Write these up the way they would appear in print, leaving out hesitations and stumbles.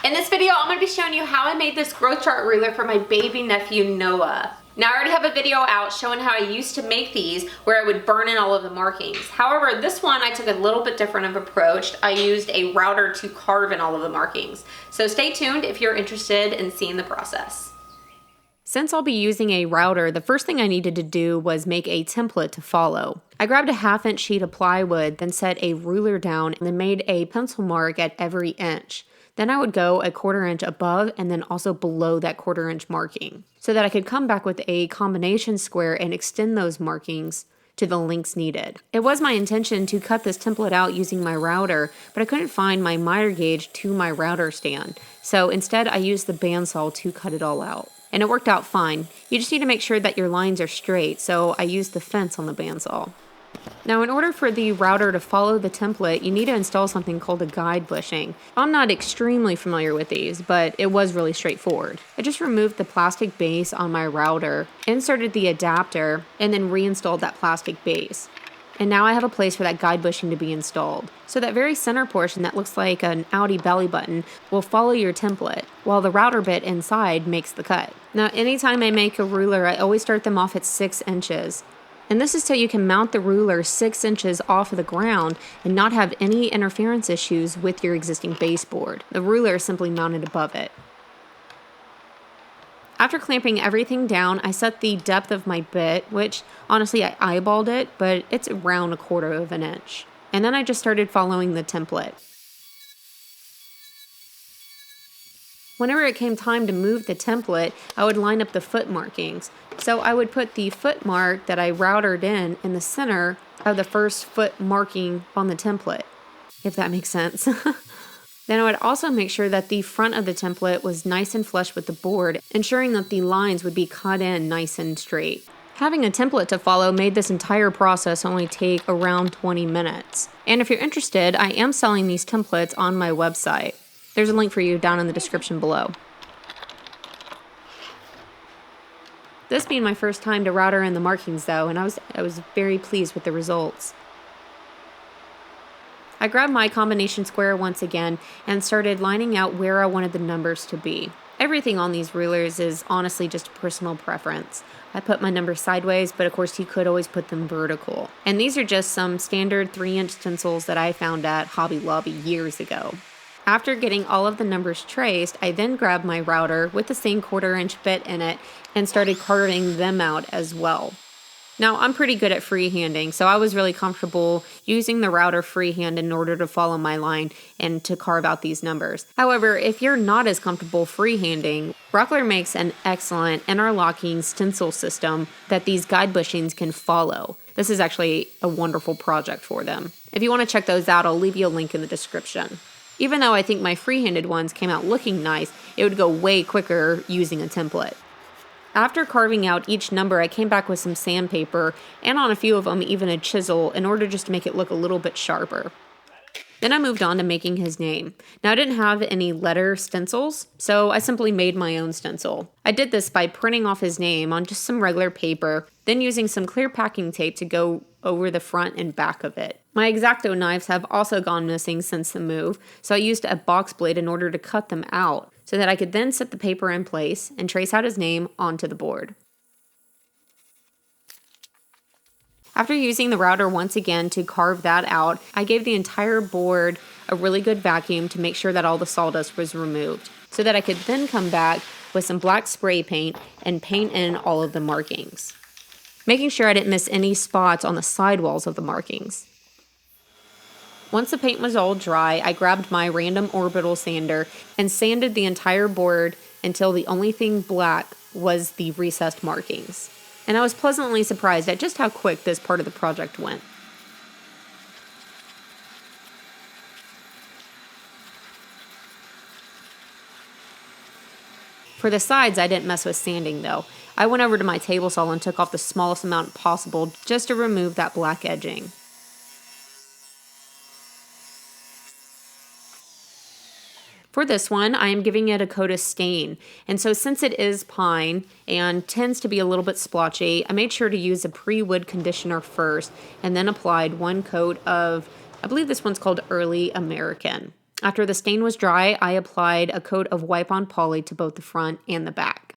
In this video, I'm going to be showing you how I made this growth chart ruler for my baby nephew, Noah. Now, I already have a video out showing how I used to make these where I would burn in all of the markings. However, this one I took a little bit different of approach. I used a router to carve in all of the markings. So stay tuned if you're interested in seeing the process. Since I'll be using a router, the first thing I needed to do was make a template to follow. I grabbed a 1/2-inch sheet of plywood, then set a ruler down, and then made a pencil mark at every inch. Then I would go a 1/4 inch above and then also below that 1/4 inch marking so that I could come back with a combination square and extend those markings to the lengths needed. It was my intention to cut this template out using my router, but I couldn't find my miter gauge to my router stand. So instead I used the bandsaw to cut it all out. And it worked out fine. You just need to make sure that your lines are straight, so I used the fence on the bandsaw. Now, in order for the router to follow the template, you need to install something called a guide bushing. I'm not extremely familiar with these, but it was really straightforward. I just removed the plastic base on my router, inserted the adapter, and then reinstalled that plastic base. And now I have a place for that guide bushing to be installed. So that very center portion that looks like an Audi belly button will follow your template, while the router bit inside makes the cut. Now, anytime I make a ruler, I always start them off at 6 inches. And this is so you can mount the ruler 6 inches off of the ground and not have any interference issues with your existing baseboard. The ruler is simply mounted above it. After clamping everything down, I set the depth of my bit, which honestly I eyeballed it, but it's around 1/4 inch. And then I just started following the template. Whenever it came time to move the template, I would line up the foot markings. So I would put the foot mark that I routered in the center of the first foot marking on the template, if that makes sense. Then I would also make sure that the front of the template was nice and flush with the board, ensuring that the lines would be cut in nice and straight. Having a template to follow made this entire process only take around 20 minutes. And if you're interested, I am selling these templates on my website. There's a link for you down in the description below. This being my first time to router in the markings though, and I was very pleased with the results. I grabbed my combination square once again and started lining out where I wanted the numbers to be. Everything on these rulers is honestly just a personal preference. I put my numbers sideways, but of course you could always put them vertical. And these are just some standard 3-inch stencils that I found at Hobby Lobby years ago. After getting all of the numbers traced, I then grabbed my router with the same 1/4 inch bit in it and started carving them out as well. Now, I'm pretty good at freehanding, so I was really comfortable using the router freehand in order to follow my line and to carve out these numbers. However, if you're not as comfortable freehanding, Rockler makes an excellent interlocking stencil system that these guide bushings can follow. This is actually a wonderful project for them. If you want to check those out, I'll leave you a link in the description. Even though I think my freehanded ones came out looking nice, it would go way quicker using a template. After carving out each number, I came back with some sandpaper, and on a few of them even a chisel, in order just to make it look a little bit sharper. Then I moved on to making his name. Now I didn't have any letter stencils, so I simply made my own stencil. I did this by printing off his name on just some regular paper, then using some clear packing tape to go over the front and back of it. My X-Acto knives have also gone missing since the move, so I used a box blade in order to cut them out, so that I could then set the paper in place and trace out his name onto the board. After using the router once again to carve that out, I gave the entire board a really good vacuum to make sure that all the sawdust was removed, so that I could then come back with some black spray paint and paint in all of the markings, making sure I didn't miss any spots on the sidewalls of the markings. Once the paint was all dry, I grabbed my random orbital sander and sanded the entire board until the only thing black was the recessed markings. And I was pleasantly surprised at just how quick this part of the project went. For the sides, I didn't mess with sanding though. I went over to my table saw and took off the smallest amount possible just to remove that black edging. For this one, I am giving it a coat of stain, and so since it is pine and tends to be a little bit splotchy, I made sure to use a pre-wood conditioner first and then applied one coat of, I believe this one's called Early American. After the stain was dry, I applied a coat of wipe-on poly to both the front and the back.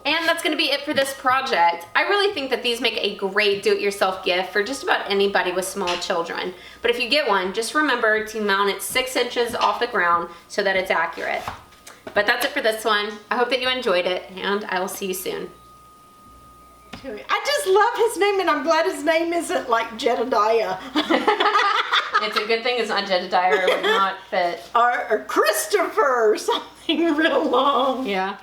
And that's gonna be it for this project. I really think that these make a great do-it-yourself gift for just about anybody with small children. But if you get one, just remember to mount it 6 inches off the ground so that it's accurate. But that's it for this one. I hope that you enjoyed it, and I will see you soon. I just love his name, and I'm glad his name isn't like Jedediah. It's a good thing it's not Jedediah, or it would not fit. Or Christopher, or something real long. Yeah.